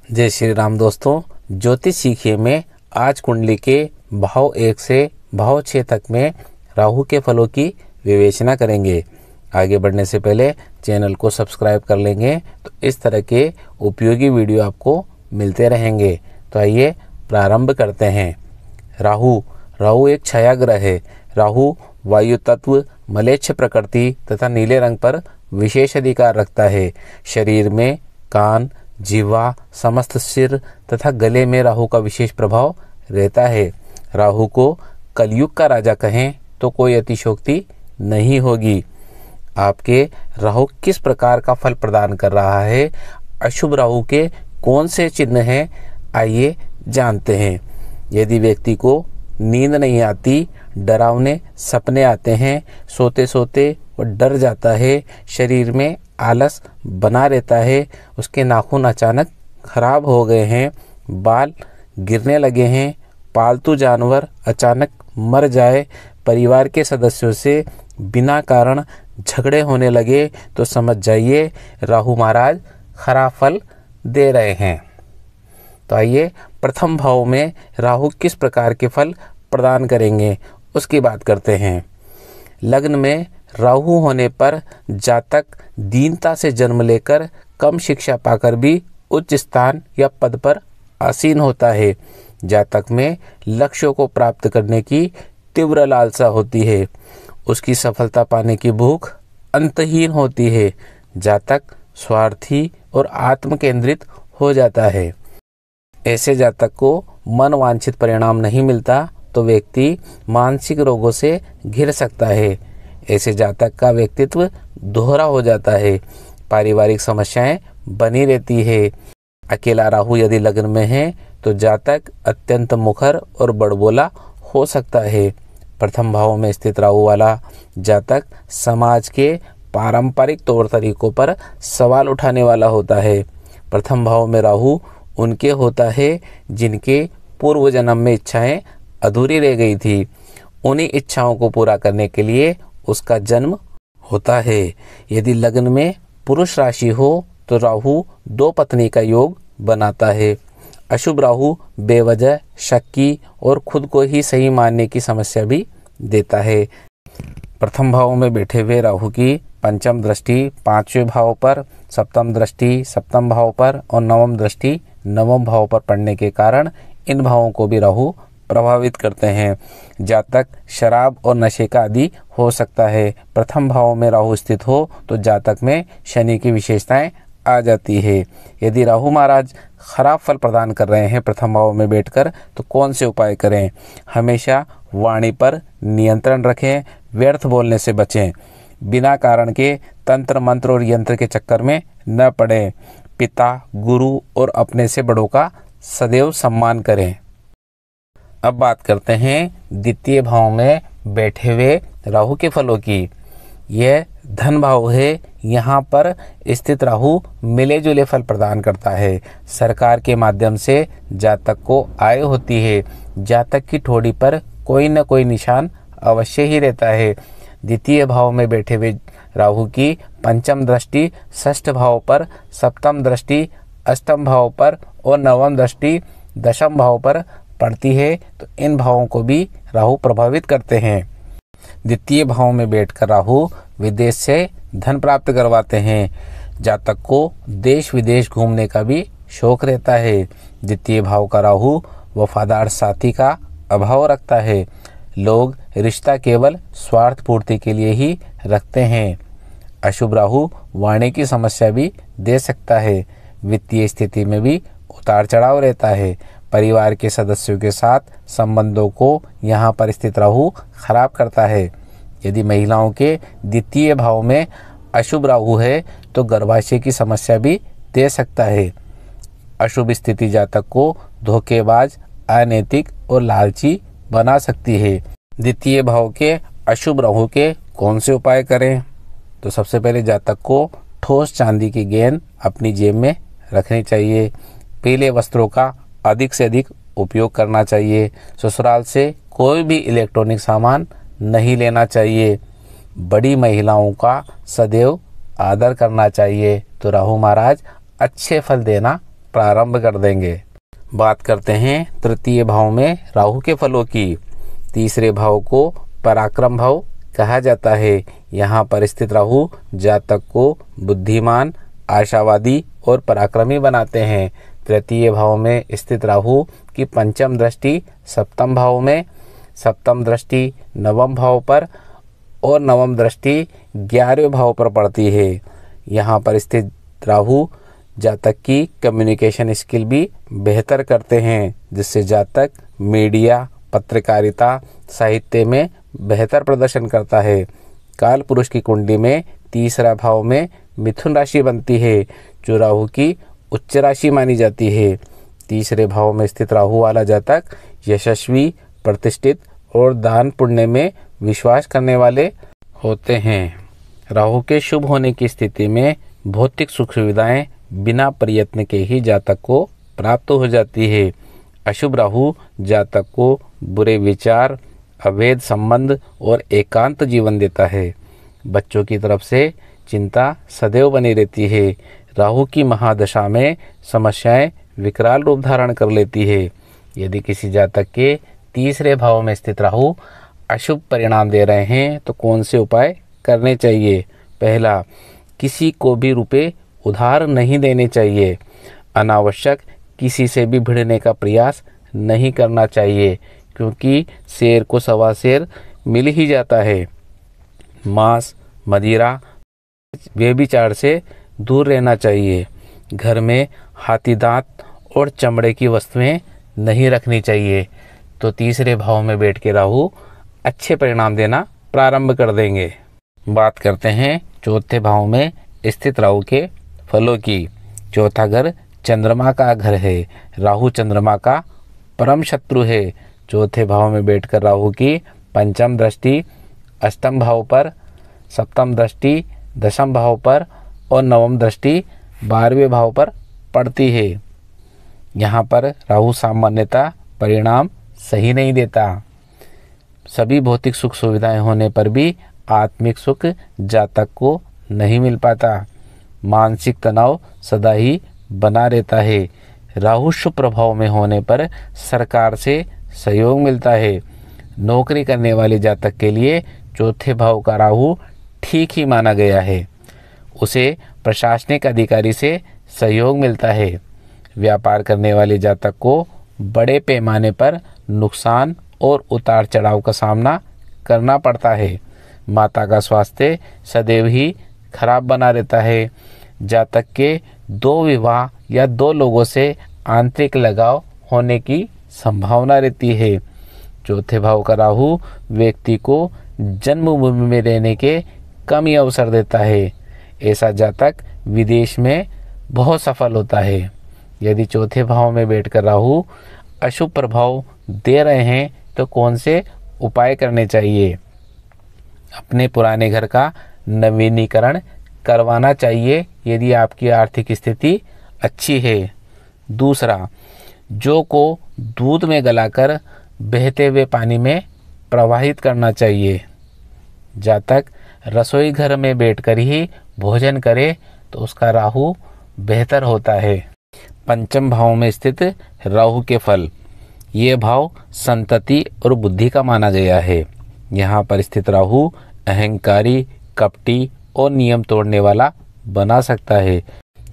जय श्री राम दोस्तों, ज्योतिष सीखिए में आज कुंडली के भाव 1 से भाव 6 तक में राहु के फलों की विवेचना करेंगे। आगे बढ़ने से पहले चैनल को सब्सक्राइब कर लेंगे तो इस तरह के उपयोगी वीडियो आपको मिलते रहेंगे। तो आइए प्रारंभ करते हैं। राहु एक छाया ग्रह है। राहु वायु तत्व, मलेच्छ प्रकृति तथा नीले रंग पर विशेष अधिकार रखता है। शरीर में कान, जीवा, समस्त सिर तथा गले में राहु का विशेष प्रभाव रहता है। राहु को कलयुग का राजा कहें तो कोई अतिशयोक्ति नहीं होगी। आपके राहु किस प्रकार का फल प्रदान कर रहा है, अशुभ राहु के कौन से चिन्ह हैं, आइए जानते हैं। यदि व्यक्ति को नींद नहीं आती, डरावने सपने आते हैं, सोते सोते वो डर जाता है, शरीर में आलस बना रहता है, उसके नाखून अचानक खराब हो गए हैं, बाल गिरने लगे हैं, पालतू जानवर अचानक मर जाए, परिवार के सदस्यों से बिना कारण झगड़े होने लगे, तो समझ जाइए राहु महाराज खराब फल दे रहे हैं। तो आइए प्रथम भाव में राहु किस प्रकार के फल प्रदान करेंगे उसकी बात करते हैं। लग्न में राहु होने पर जातक दीनता से जन्म लेकर कम शिक्षा पाकर भी उच्च स्थान या पद पर आसीन होता है। जातक में लक्ष्यों को प्राप्त करने की तीव्र लालसा होती है। उसकी सफलता पाने की भूख अंतहीन होती है। जातक स्वार्थी और आत्म केंद्रित हो जाता है। ऐसे जातक को मन वांछित परिणाम नहीं मिलता तो व्यक्ति मानसिक रोगों से घिर सकता है। ऐसे जातक का व्यक्तित्व दोहरा हो जाता है। पारिवारिक समस्याएं बनी रहती है। अकेला राहु यदि लग्न में है तो जातक अत्यंत मुखर और बड़बोला हो सकता है। प्रथम भाव में स्थित राहु वाला जातक समाज के पारंपरिक तौर तरीकों पर सवाल उठाने वाला होता है। प्रथम भाव में राहु उनके होता है जिनके पूर्व जन्म में इच्छाएं अधूरी रह गई थी। उन्हीं इच्छाओं को पूरा करने के लिए उसका जन्म होता है। यदि लग्न में पुरुष राशि हो तो राहु 2 पत्नी का योग बनाता है। अशुभ राहु बेवजह शक्की और खुद को ही सही मानने की समस्या भी देता है। प्रथम भाव में बैठे हुए राहु की पंचम दृष्टि 5वें भाव पर, सप्तम दृष्टि 7वें भाव पर और नवम दृष्टि 9वें भाव पर पड़ने के कारण इन भावों को भी राहु प्रभावित करते हैं। जातक शराब और नशे का आदी हो सकता है। प्रथम भाव में राहु स्थित हो तो जातक में शनि की विशेषताएं आ जाती है। यदि राहु महाराज खराब फल प्रदान कर रहे हैं प्रथम भाव में बैठकर तो कौन से उपाय करें। हमेशा वाणी पर नियंत्रण रखें, व्यर्थ बोलने से बचें, बिना कारण के तंत्र मंत्र और यंत्र के चक्कर में न पड़ें। पिता, गुरु और अपने से बड़ों का सदैव सम्मान करें। अब बात करते हैं द्वितीय भाव में बैठे हुए राहु के फलों की। यह धन भाव है। यहाँ पर स्थित राहु मिले जुले फल प्रदान करता है। सरकार के माध्यम से जातक को आय होती है। जातक की ठोड़ी पर कोई न कोई निशान अवश्य ही रहता है। द्वितीय भाव में बैठे हुए राहु की पंचम दृष्टि 6ठ भाव पर, सप्तम दृष्टि 8वें भाव पर और नवम दृष्टि 10वें भाव पर पड़ती है तो इन भावों को भी राहु प्रभावित करते हैं। द्वितीय भाव में बैठकर राहु विदेश से धन प्राप्त करवाते हैं। जातक को देश विदेश घूमने का भी शौक रहता है। द्वितीय भाव का राहु वफादार साथी का अभाव रखता है। लोग रिश्ता केवल स्वार्थ पूर्ति के लिए ही रखते हैं। अशुभ राहु वाणी की समस्या भी दे सकता है। वित्तीय स्थिति में भी उतार चढ़ाव रहता है। परिवार के सदस्यों के साथ संबंधों को यहाँ पर स्थित राहु खराब करता है। यदि महिलाओं के द्वितीय भाव में अशुभ राहु है तो गर्भाशय की समस्या भी दे सकता है। अशुभ स्थिति जातक को धोखेबाज, अनैतिक और लालची बना सकती है। द्वितीय भाव के अशुभ राहु के कौन से उपाय करें तो सबसे पहले जातक को ठोस चांदी की गेंद अपनी जेब में रखनी चाहिए। पीले वस्त्रों का अधिक से अधिक उपयोग करना चाहिए। ससुराल से कोई भी इलेक्ट्रॉनिक सामान नहीं लेना चाहिए। बड़ी महिलाओं का सदैव आदर करना चाहिए तो राहु महाराज अच्छे फल देना प्रारंभ कर देंगे। बात करते हैं तृतीय भाव में राहु के फलों की। तीसरे भाव को पराक्रम भाव कहा जाता है। यहाँ पर स्थित राहु जातक को बुद्धिमान, आशावादी और पराक्रमी बनाते हैं। तृतीय भाव में स्थित राहु की पंचम दृष्टि सप्तम भाव में, सप्तम दृष्टि नवम भाव पर और नवम दृष्टि 11वें भाव पर पड़ती है। यहाँ पर स्थित राहु जातक की कम्युनिकेशन स्किल भी बेहतर करते हैं, जिससे जातक मीडिया, पत्रकारिता, साहित्य में बेहतर प्रदर्शन करता है। काल पुरुष की कुंडली में तीसरा भाव में मिथुन राशि बनती है, जो राहु की उच्च राशि मानी जाती है। तीसरे भाव में स्थित राहु वाला जातक यशस्वी, प्रतिष्ठित और दान पुण्य में विश्वास करने वाले होते हैं। राहु के शुभ होने की स्थिति में भौतिक सुख सुविधाएं बिना प्रयत्न के ही जातक को प्राप्त हो जाती है। अशुभ राहु जातक को बुरे विचार, अवैध संबंध और एकांत जीवन देता है। बच्चों की तरफ से चिंता सदैव बनी रहती है। राहु की महादशा में समस्याएं विकराल रूप धारण कर लेती है। यदि किसी जातक के तीसरे भाव में स्थित राहु अशुभ परिणाम दे रहे हैं तो कौन से उपाय करने चाहिए? पहला, किसी को भी रुपए उधार नहीं देने चाहिए। अनावश्यक किसी से भी भिड़ने का प्रयास नहीं करना चाहिए, क्योंकि शेर को सवा शेर मिल ही जाता है। मांस, मदिरा, व्यभिचार से दूर रहना चाहिए। घर में हाथी दांत और चमड़े की वस्तुएं नहीं रखनी चाहिए। तो तीसरे भाव में बैठ के राहु अच्छे परिणाम देना प्रारंभ कर देंगे। बात करते हैं चौथे भाव में स्थित राहु के फलों की। चौथा घर चंद्रमा का घर है। राहु चंद्रमा का परम शत्रु है। चौथे भाव में बैठकर राहु की पंचम दृष्टि अष्टम भाव पर, सप्तम दृष्टि दशम भाव पर और नवम दृष्टि 12वें भाव पर पड़ती है। यहाँ पर राहु सामान्यतः परिणाम सही नहीं देता। सभी भौतिक सुख सुविधाएं होने पर भी आत्मिक सुख जातक को नहीं मिल पाता। मानसिक तनाव सदा ही बना रहता है। राहु शुभ प्रभाव में होने पर सरकार से सहयोग मिलता है। नौकरी करने वाले जातक के लिए चौथे भाव का राहु ठीक ही माना गया है। उसे प्रशासनिक अधिकारी से सहयोग मिलता है। व्यापार करने वाले जातक को बड़े पैमाने पर नुकसान और उतार चढ़ाव का सामना करना पड़ता है। माता का स्वास्थ्य सदैव ही खराब बना रहता है। जातक के 2 विवाह या 2 लोगों से आंतरिक लगाव होने की संभावना रहती है। चौथे भाव का राहु व्यक्ति को जन्मभूमि में रहने के कम ही अवसर देता है। ऐसा जातक विदेश में बहुत सफल होता है। यदि चौथे भाव में बैठकर राहु अशुभ प्रभाव दे रहे हैं तो कौन से उपाय करने चाहिए? अपने पुराने घर का नवीनीकरण करवाना चाहिए यदि आपकी आर्थिक स्थिति अच्छी है। दूसरा, जौ को दूध में गलाकर बहते हुए पानी में प्रवाहित करना चाहिए। जातक रसोई घर में बैठकर ही भोजन करे तो उसका राहु बेहतर होता है। पंचम भाव में स्थित राहु के फल। ये भाव संतति और बुद्धि का माना गया है। यहाँ पर स्थित राहु अहंकारी, कपटी और नियम तोड़ने वाला बना सकता है।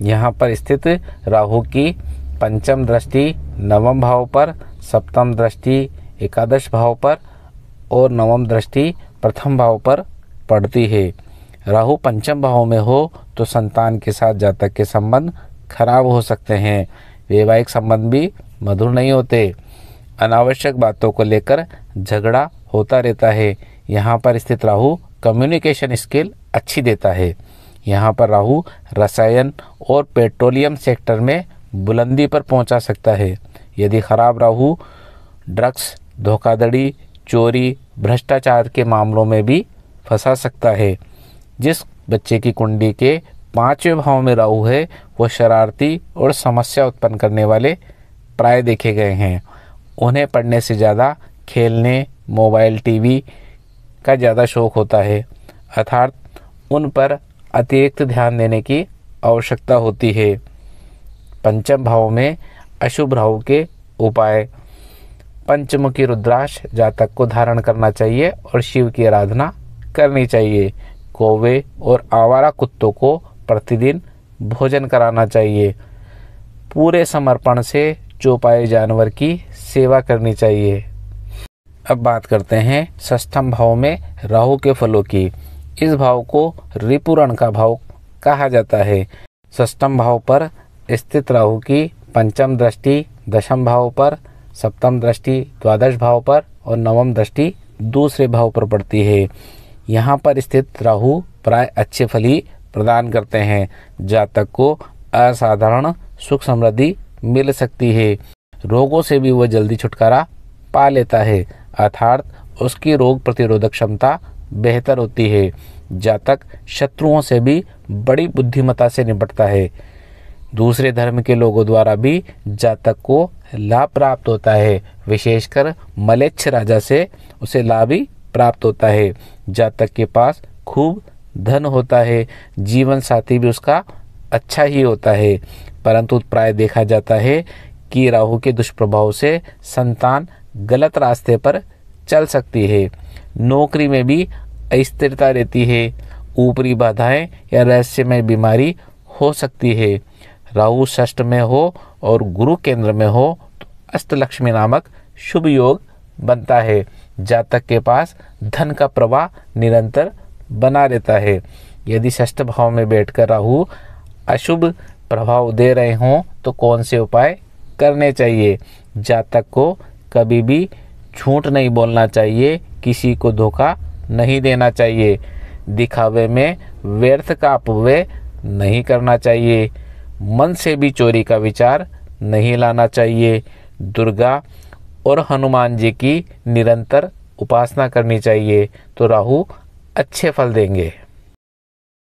यहाँ पर स्थित राहु की पंचम दृष्टि नवम भाव पर, सप्तम दृष्टि एकादश भाव पर और नवम दृष्टि प्रथम भाव पर पड़ती है। राहु पंचम भाव में हो तो संतान के साथ जातक के संबंध खराब हो सकते हैं। वैवाहिक संबंध भी मधुर नहीं होते। अनावश्यक बातों को लेकर झगड़ा होता रहता है। यहाँ पर स्थित राहु कम्युनिकेशन स्किल अच्छी देता है। यहाँ पर राहु रसायन और पेट्रोलियम सेक्टर में बुलंदी पर पहुँचा सकता है। यदि खराब राहु ड्रग्स, धोखाधड़ी, चोरी, भ्रष्टाचार के मामलों में भी फंसा सकता है। जिस बच्चे की कुंडली के 5वें भाव में राहु है वो शरारती और समस्या उत्पन्न करने वाले प्राय देखे गए हैं। उन्हें पढ़ने से ज़्यादा खेलने, मोबाइल, टीवी का ज़्यादा शौक होता है, अर्थात उन पर अतिरिक्त ध्यान देने की आवश्यकता होती है। पंचम भाव में अशुभ राहु के उपाय। पंचमुखी रुद्राक्ष जातक को धारण करना चाहिए और शिव की आराधना करनी चाहिए। कौवे और आवारा कुत्तों को प्रतिदिन भोजन कराना चाहिए। पूरे समर्पण से चौपाए जानवर की सेवा करनी चाहिए। अब बात करते हैं षष्ठम भाव में राहु के फलों की। इस भाव को रिपुरण का भाव कहा जाता है। षष्ठम भाव पर स्थित राहु की पंचम दृष्टि दशम भाव पर, सप्तम दृष्टि द्वादश भाव पर और नवम दृष्टि दूसरे भाव पर पड़ती है। यहाँ पर स्थित राहु प्राय अच्छे फल ही प्रदान करते हैं। जातक को असाधारण सुख समृद्धि मिल सकती है। रोगों से भी वह जल्दी छुटकारा पा लेता है, अर्थात उसकी रोग प्रतिरोधक क्षमता बेहतर होती है। जातक शत्रुओं से भी बड़ी बुद्धिमत्ता से निपटता है। दूसरे धर्म के लोगों द्वारा भी जातक को लाभ प्राप्त होता है, विशेषकर मलेच्छ राजा से उसे लाभ ही प्राप्त होता है। जातक के पास खूब धन होता है, जीवन साथी भी उसका अच्छा ही होता है, परंतु प्राय देखा जाता है कि राहु के दुष्प्रभाव से संतान गलत रास्ते पर चल सकती है। नौकरी में भी अस्थिरता रहती है, ऊपरी बाधाएं या रहस्यमय बीमारी हो सकती है। राहु षष्ठ में हो और गुरु केंद्र में हो तो अष्टलक्ष्मी नामक शुभ योग बनता है। जातक के पास धन का प्रवाह निरंतर बना रहता है। यदि षष्ठ भाव में बैठकर राहु अशुभ प्रभाव दे रहे हों तो कौन से उपाय करने चाहिए? जातक को कभी भी झूठ नहीं बोलना चाहिए, किसी को धोखा नहीं देना चाहिए, दिखावे में व्यर्थ का अपव्यय नहीं करना चाहिए, मन से भी चोरी का विचार नहीं लाना चाहिए। दुर्गा और हनुमान जी की निरंतर उपासना करनी चाहिए तो राहु अच्छे फल देंगे।